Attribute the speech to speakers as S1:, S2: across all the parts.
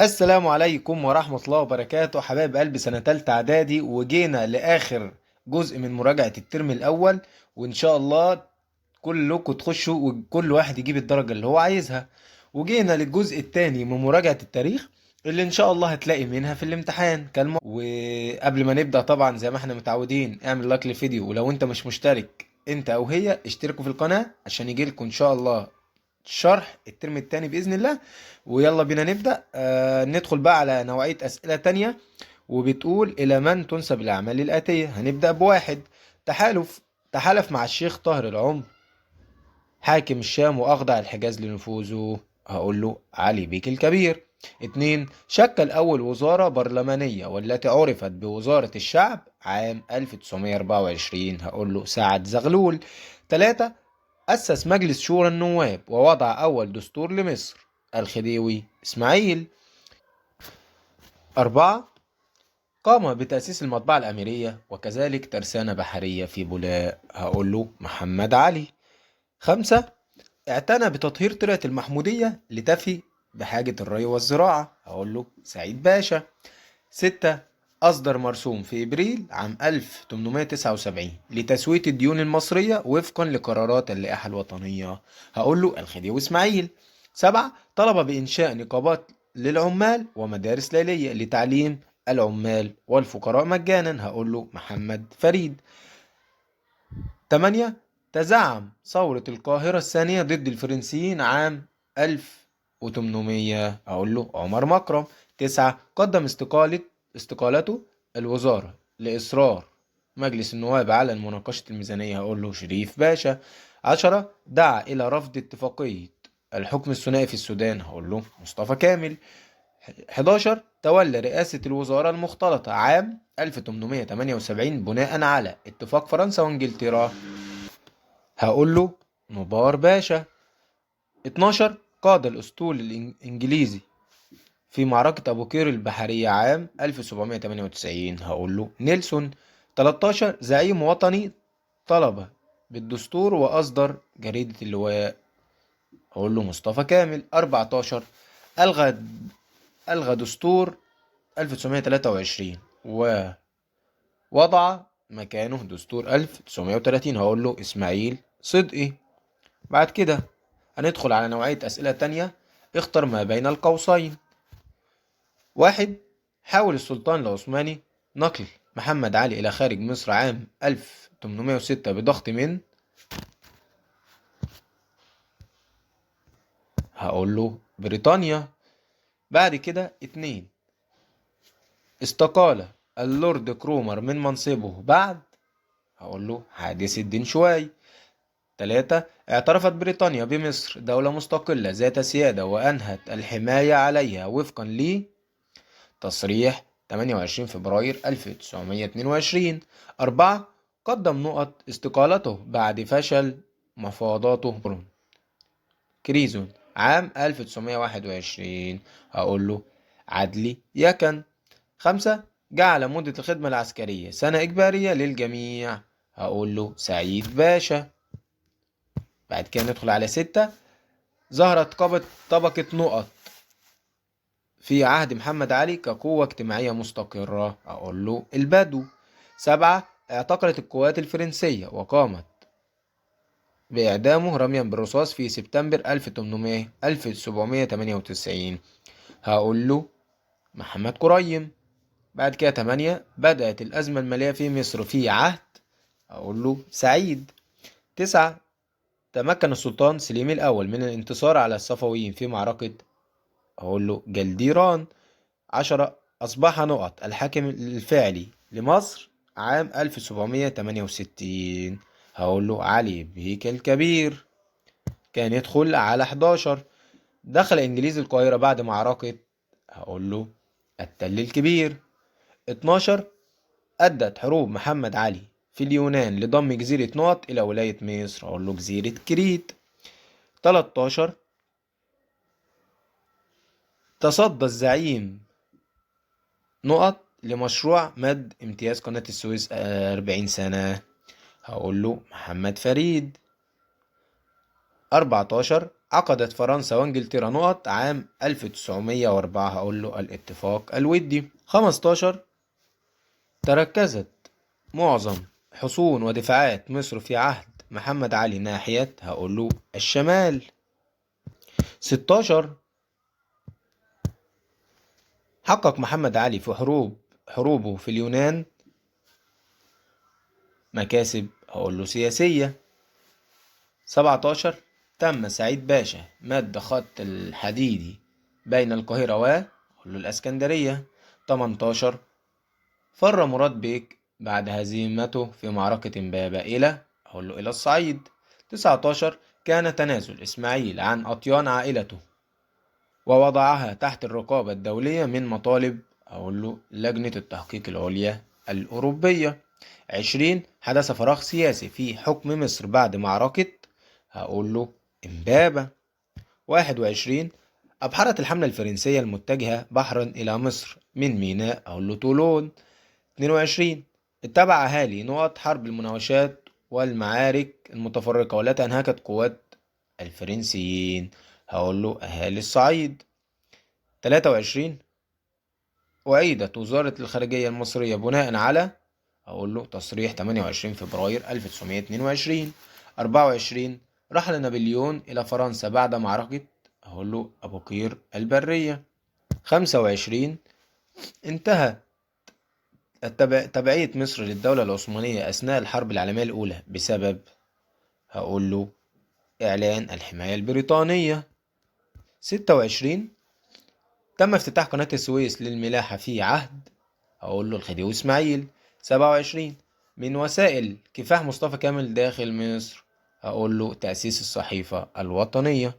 S1: السلام عليكم ورحمة الله وبركاته حبايب قلبي، سنة تالتة إعدادي وجينا لآخر جزء من مراجعة الترم الأول. وإن شاء الله كلكم تخشوا وكل واحد يجيب الدرجة اللي هو عايزها. وجينا للجزء التاني من مراجعة التاريخ اللي إن شاء الله هتلاقي منها في الامتحان وقبل ما نبدأ طبعا زي ما احنا متعودين اعمل لايك للفيديو، ولو انت مش مشترك انت او هي اشتركوا في القناة عشان يجيلكم إن شاء الله شرح الترم التاني بإذن الله. ويلا بينا نبدأ. ندخل بقى على نوعية أسئلة تانية، وبتقول إلى من تنسب الأعمال الآتية. هنبدأ بواحد. تحالف تحالف مع الشيخ طاهر العمر حاكم الشام وأخضع الحجاز لنفوذه. هقول له علي بيك الكبير. اتنين. شكل أول وزارة برلمانية والتي عرفت بوزارة الشعب عام 1924. هقول له سعد زغلول. تلاتة. أسس مجلس شورى النواب ووضع أول دستور لمصر. الخديوي إسماعيل. أربعة. قام بتأسيس المطبعة الأميرية وكذلك ترسانة بحرية في بولاق. هقول له محمد علي. خمسة. اعتنى بتطهير ترعة المحمودية لتفي بحاجة الري والزراعة. هقول له سعيد باشا. ستة. أصدر مرسوم في إبريل عام 1879 لتسوية الديون المصرية وفقا لقرارات اللائحة الوطنية. هقول له الخديوي إسماعيل. سبعة. طلب بإنشاء نقابات للعمال ومدارس ليلية لتعليم العمال والفقراء مجانا. هقول له محمد فريد. 8. تزعم ثورة القاهرة الثانية ضد الفرنسيين عام 1800. أقول له عمر مكرم. 9. قدم استقالته الوزارة لإصرار مجلس النواب على مناقشة الميزانية. هقول له شريف باشا. 10. دعا إلى رفض اتفاقية الحكم الثنائي في السودان. هقول له مصطفى كامل. 11. تولى رئاسة الوزراء المختلطة عام 1878 بناء على اتفاق فرنسا وانجلترا. هقول له نبار باشا. 12. قاد الأسطول الإنجليزي في معركة أبو قير البحرية عام 1798. هقول له نيلسون. 13. زعيم وطني طلب بالدستور وأصدر جريدة اللواء. هقول له مصطفى كامل. 14. ألغى ألغى دستور 1923 ووضع مكانه دستور 1930. هقول له إسماعيل صدقي. بعد كده هندخل على نوعية أسئلة تانية. اختر ما بين القوسين. واحد. حاول السلطان العثماني نقل محمد علي إلى خارج مصر عام 1806 بضغط من. هقول له بريطانيا. بعد كده اتنين. استقال اللورد كرومر من منصبه بعد. هقول له حادث الدين شواي. 3. اعترفت بريطانيا بمصر دولة مستقلة ذات سيادة وأنهت الحماية عليها وفقا تصريح 28 فبراير 1922. 4. قدم نقط استقالته بعد فشل مفاوضاته كريزون عام 1921. هقول له عدلي يكن. 5. جعل مدة الخدمة العسكرية سنة إجبارية للجميع. هقول له سعيد باشا. بعد كده ندخل على 6. ظهرت طبقة نقط في عهد محمد علي كقوة اجتماعية مستقرة. أقول له البدو. 7. اعتقلت القوات الفرنسية وقامت بإعدامه رميا بالرصاص في سبتمبر 1798. هقول له محمد كريم. بعد كده 8. بدأت الأزمة المالية في مصر في عهد. أقول له سعيد. 9. تمكن السلطان سليم الأول من الانتصار على الصفويين في معركة. أقول له جلديران. 10. أصبح نقط الحاكم الفعلي لمصر عام 1768. هقول له علي بيك الكبير. كان يدخل على 11. دخل إنجليز القاهرة بعد معركة. هقول له التل الكبير. 12. أدت حروب محمد علي في اليونان لضم جزيرة نقط إلى ولاية مصر. هقول له جزيرة كريت. 13. تصدى الزعيم نقط لمشروع مد امتياز قناة السويس 40 سنة. هقول له محمد فريد. 14. عقدت فرنسا وانجلترا نقط عام 1904؟ هقول له الاتفاق الودي. 15. تركزت معظم حصون ودفاعات مصر في عهد محمد علي ناحية؟ هقول له الشمال. 16. حقق محمد علي في حروبه في اليونان مكاسب؟ هقول له سياسية. 17. تم سعيد باشا مد خط الحديدي بين القاهرة هقول له الإسكندرية. 18. فر مراد بيك بعد هزيمته في معركة إمبابة هقول له إلى الصعيد. 19. كان تنازل إسماعيل عن أطيان عائلته ووضعها تحت الرقابة الدولية من مطالب؟ أقول له لجنة التحقيق العليا الأوروبية. 20. حدث فراغ سياسي في حكم مصر بعد معركة؟ هقول له إمبابة. 21. أبحرت الحملة الفرنسية المتجهة بحرا إلى مصر من ميناء؟ أقول له طولون. 22. اتبع أهالي نقط حرب المناوشات والمعارك المتفرقة والتي أنهكت قوات الفرنسيين؟ هقول له أهالي الصعيد. 23. أعيدت وزارة الخارجية المصرية بناء على؟ أقول له تصريح 28 فبراير 1922. 24. رحل نابليون إلى فرنسا بعد معركة؟ أقول له أبو قير البرية. 25. انتهى تبعية مصر للدولة العثمانية أثناء الحرب العالمية الأولى بسبب؟ هقول له إعلان الحماية البريطانية. 26. تم افتتاح قناة السويس للملاحة في عهد؟ هقول له الخديوي إسماعيل. 27. من وسائل كفاح مصطفى كامل داخل مصر؟ هقول له تأسيس الصحيفة الوطنية.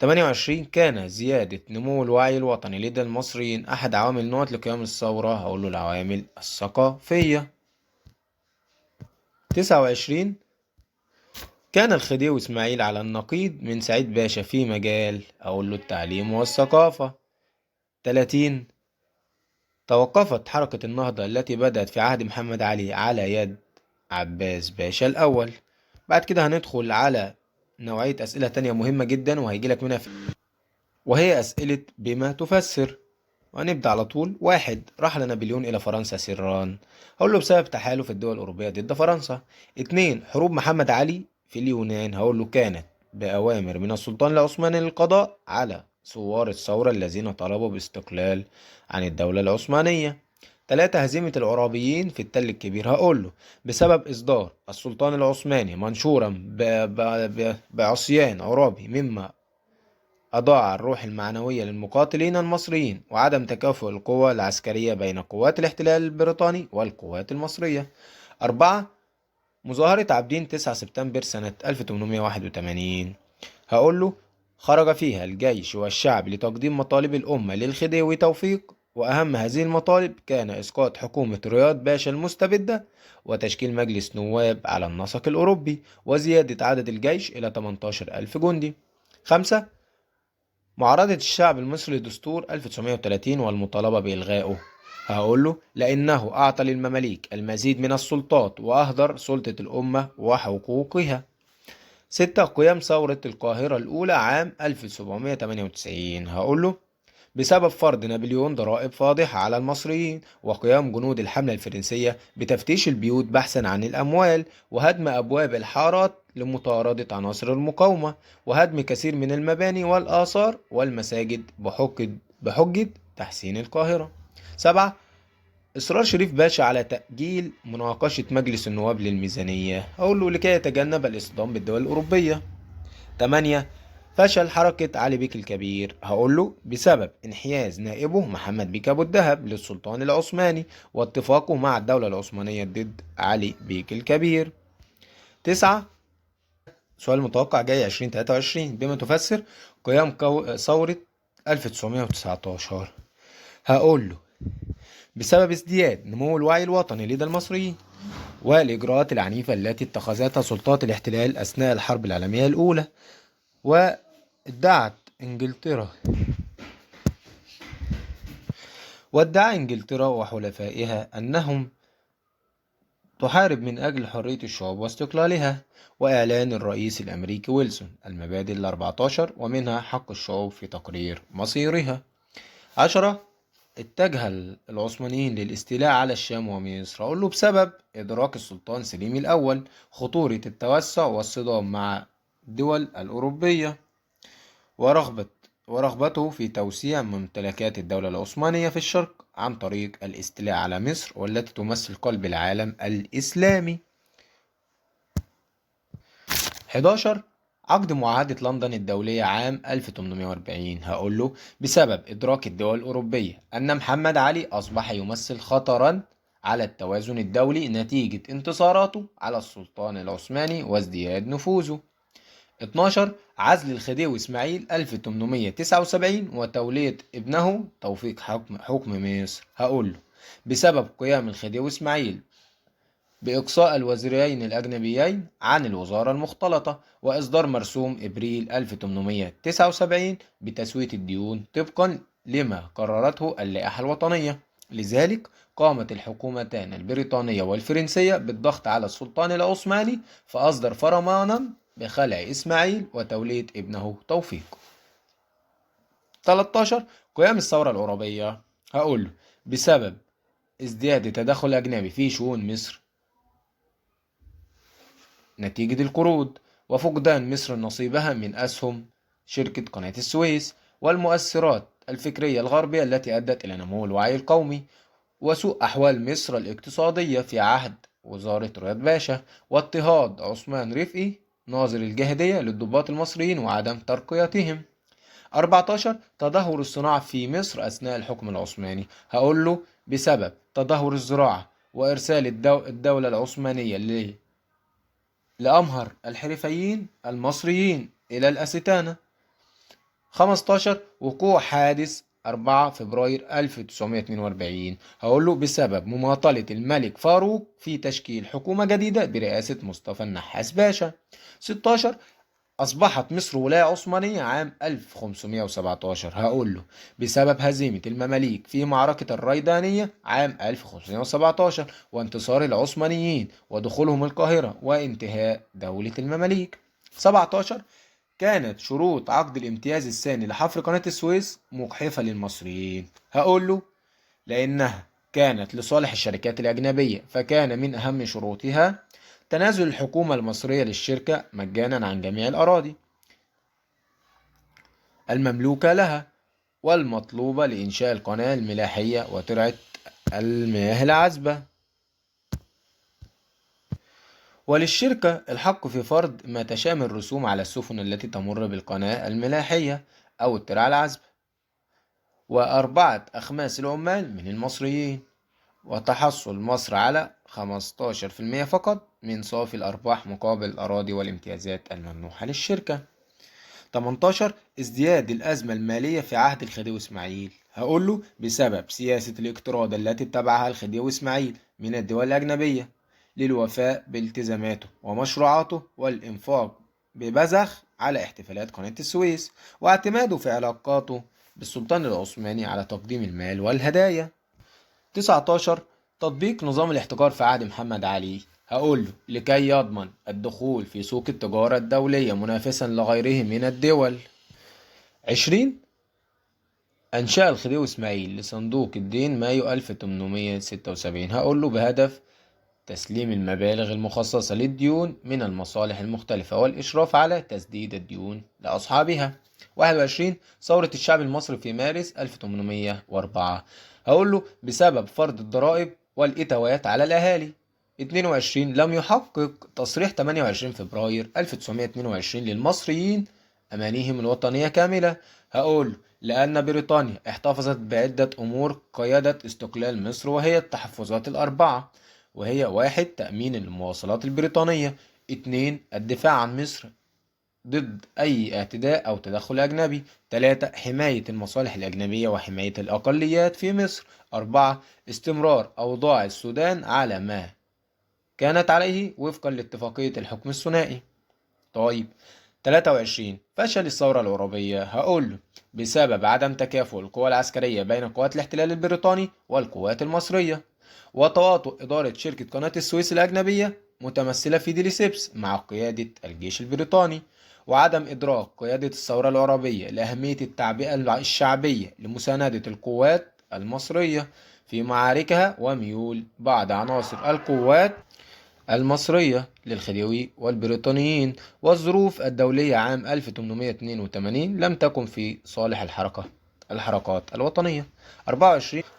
S1: 28. كان زيادة نمو الوعي الوطني لدى المصريين أحد عوامل نقط لقيام الثورة؟ هقول له العوامل الثقافية. 29. كان الخديوي إسماعيل على النقيض من سعيد باشا في مجال؟ أقول له التعليم والثقافة. 30. توقفت حركة النهضة التي بدأت في عهد محمد علي على يد عباس باشا الأول. بعد كده هندخل على نوعية أسئلة تانية مهمة جدا وهيجيلك منها وهي أسئلة بما تفسر. وهنبدأ على طول. 1. رحل نابليون إلى فرنسا سرا؟ هقول له بسبب تحالف الدول الأوروبية ضد فرنسا. 2. حروب محمد علي في اليونان؟ هقول له كانت بأوامر من السلطان العثماني للقضاء على ثوار الثورة الذين طلبوا باستقلال عن الدولة العثمانية. 3. هزيمة العرابيين في التل الكبير؟ هقول له بسبب إصدار السلطان العثماني منشورا بعصيان عرابي مما أضاع الروح المعنوية للمقاتلين المصريين وعدم تكافؤ القوى العسكرية بين قوات الاحتلال البريطاني والقوات المصرية. 4. مظاهرة عابدين 9 سبتمبر سنة 1881؟ هقول له خرج فيها الجيش والشعب لتقديم مطالب الأمة للخديوي توفيق، وأهم هذه المطالب كان إسقاط حكومة رياض باشا المستبدة وتشكيل مجلس نواب على النسق الأوروبي وزيادة عدد الجيش إلى 18 ألف جندي. 5. معارضة الشعب المصري لدستور 1930 والمطالبة بإلغائه؟ هقول له لأنه أعطى للمماليك المزيد من السلطات وأهدر سلطة الأمة وحقوقها. 6. قيام ثورة القاهرة الأولى عام 1798؟ هقول له بسبب فرض نابليون ضرائب فاضحة على المصريين وقيام جنود الحملة الفرنسية بتفتيش البيوت بحثا عن الأموال وهدم أبواب الحارات لمطاردة عناصر المقاومة وهدم كثير من المباني والآثار والمساجد بحجة تحسين القاهرة. 7. إصرار شريف باشا على تأجيل مناقشة مجلس النواب للميزانية؟ أقول له لكي يتجنب الاصطدام بالدول الأوروبية. 8. فشل حركة علي بيك الكبير؟ هقول له بسبب انحياز نائبه محمد بيك أبو الدهب للسلطان العثماني واتفاقه مع الدولة العثمانية ضد علي بيك الكبير. 9. سؤال متوقع جاي 2023 بما تفسر قيام ثورة 1919؟ هقول له بسبب ازدياد نمو الوعي الوطني لدى المصريين والإجراءات العنيفة التي اتخذتها سلطات الاحتلال أثناء الحرب العالمية الأولى. وادعت إنجلترا وادعى إنجلترا وحلفائها أنهم تحارب من أجل حرية الشعوب واستقلالها. وإعلان الرئيس الأمريكي ويلسون المبادئ ال14 ومنها حق الشعوب في تقرير مصيرها. 10. اتجه العثمانيين للاستيلاء على الشام ومصر. أقول له بسبب إدراك السلطان سليم الأول خطورة التوسع والصدام مع الدول الأوروبية، ورغبة ورغبته في توسيع ممتلكات الدولة العثمانية في الشرق عن طريق الاستيلاء على مصر والتي تمثل قلب العالم الإسلامي. 11. عقد معاهدة لندن الدولية عام 1840. هقول له بسبب إدراك الدول الأوروبية أن محمد علي أصبح يمثل خطرا على التوازن الدولي نتيجة انتصاراته على السلطان العثماني وازدياد نفوذه. 12. عزل الخديوي إسماعيل 1879 وتولية ابنه توفيق حكم مصر. هقول له بسبب قيام الخديوي إسماعيل بإقصاء الوزيرين الأجنبيين عن الوزارة المختلطة وإصدار مرسوم إبريل 1879 بتسوية الديون طبقا لما قررته اللائحة الوطنية. لذلك قامت الحكومتان البريطانية والفرنسية بالضغط على السلطان العثماني فأصدر فرمانا بخلع إسماعيل وتولية ابنه توفيق. 13. قيام الثورة العربية. هقول له بسبب ازدياد تدخل أجنبي في شؤون مصر نتيجة القروض وفقدان مصر نصيبها من أسهم شركة قناة السويس والمؤثرات الفكرية الغربية التي أدت إلى نمو الوعي القومي وسوء أحوال مصر الاقتصادية في عهد وزارة رياض باشا واضطهاد عثمان رفقي ناظر الجهادية للضباط المصريين وعدم ترقيتهم. 14. تدهور الصناعة في مصر أثناء الحكم العثماني. هقول له بسبب تدهور الزراعة وإرسال الدولة العثمانية لأمهر الحرفيين المصريين إلى الأستانة. 15. وقوع حادث 4 فبراير 1942. هقول له بسبب مماطلة الملك فاروق في تشكيل حكومة جديدة برئاسة مصطفى النحاس باشا. 16. أصبحت مصر ولاية عثمانية عام 1517. هقول له بسبب هزيمة المماليك في معركة الريدانية عام 1517 وانتصار العثمانيين ودخولهم القاهرة وانتهاء دولة المماليك. 17. كانت شروط عقد الامتياز الثاني لحفر قناة السويس مجحفة للمصريين. هقول له لأنها كانت لصالح الشركات الأجنبية فكان من أهم شروطها تنازل الحكومة المصرية للشركة مجانا عن جميع الأراضي المملوكة لها والمطلوبة لإنشاء القناة الملاحية وترعة المياه العذبة. وللشركة الحق في فرض ما تشاء من رسوم على السفن التي تمر بالقناة الملاحية أو الترعة العذبة، و4 أخماس العمال من المصريين، وتحصل مصر على 15% فقط من صافي الأرباح مقابل الأراضي والامتيازات الممنوحة للشركة. 18. ازدياد الأزمة المالية في عهد الخديوي إسماعيل. هقول له بسبب سياسة الاقتراض التي اتبعها الخديوي إسماعيل من الدول الأجنبية للوفاء بالتزاماته ومشروعاته والإنفاق ببذخ على احتفالات قناة السويس واعتماده في علاقاته بالسلطان العثماني على تقديم المال والهدايا. 19. تطبيق نظام الاحتكار في عهد محمد علي. هقول له لكي يضمن الدخول في سوق التجارة الدولية منافسا لغيره من الدول. 20. أنشأ الخديوي إسماعيل لصندوق الدين مايو 1876. هقول له بهدف تسليم المبالغ المخصصة للديون من المصالح المختلفة والإشراف على تسديد الديون لأصحابها. 21. ثورة الشعب المصري في مارس 1804. هقول له بسبب فرض الضرائب والإتاوات على الأهالي. 22. لم يحقق تصريح 28 فبراير 1922 للمصريين أمانيهم الوطنية كاملة. هقول لأن بريطانيا احتفظت بعدة أمور قيادة استقلال مصر وهي التحفظات الأربعة، وهي 1. تأمين المواصلات البريطانية. 2. الدفاع عن مصر ضد أي اعتداء أو تدخل أجنبي. 3. حماية المصالح الأجنبية وحماية الأقليات في مصر. 4. استمرار أوضاع السودان على ما كانت عليه وفقا لاتفاقية الحكم الثنائي. طيب 23. فشل الثورة العربية. هقول بسبب عدم تكافؤ القوى العسكرية بين قوات الاحتلال البريطاني والقوات المصرية. وتواطؤ إدارة شركة قناة السويس الأجنبية متمثلة في ديليسيبس مع قيادة الجيش البريطاني، وعدم إدراك قيادة الثورة العربية لأهمية التعبئة الشعبية لمساندة القوات المصرية في معاركها، وميول بعض عناصر القوات المصرية للخديوي والبريطانيين والظروف الدولية عام 1882 لم تكن في صالح الحركات الوطنية.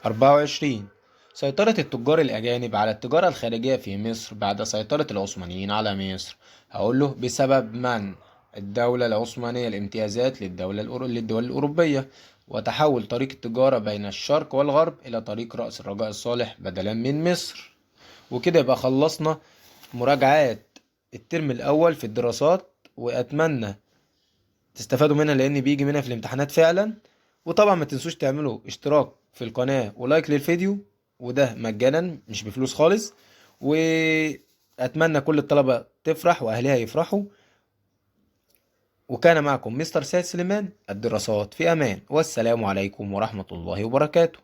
S1: 24 سيطرة التجار الأجانب على التجارة الخارجية في مصر بعد سيطرة العثمانيين على مصر. هقول له بسبب منع الدولة العثمانية الامتيازات للدول الأوروبية، وتحول طريق التجارة بين الشرق والغرب إلى طريق رأس الرجاء الصالح بدلا من مصر. وكده يبقى خلصنا مراجعات الترم الأول في الدراسات، وأتمنى تستفادوا منها لأن بيجي منها في الامتحانات فعلا. وطبعا ما تنسوش تعملوا اشتراك في القناة ولايك للفيديو، وده مجانا مش بفلوس خالص. وأتمنى كل الطلبة تفرح وأهلها يفرحوا. وكان معكم مستر سيد سليمان، الدراسات في أمان، والسلام عليكم ورحمة الله وبركاته.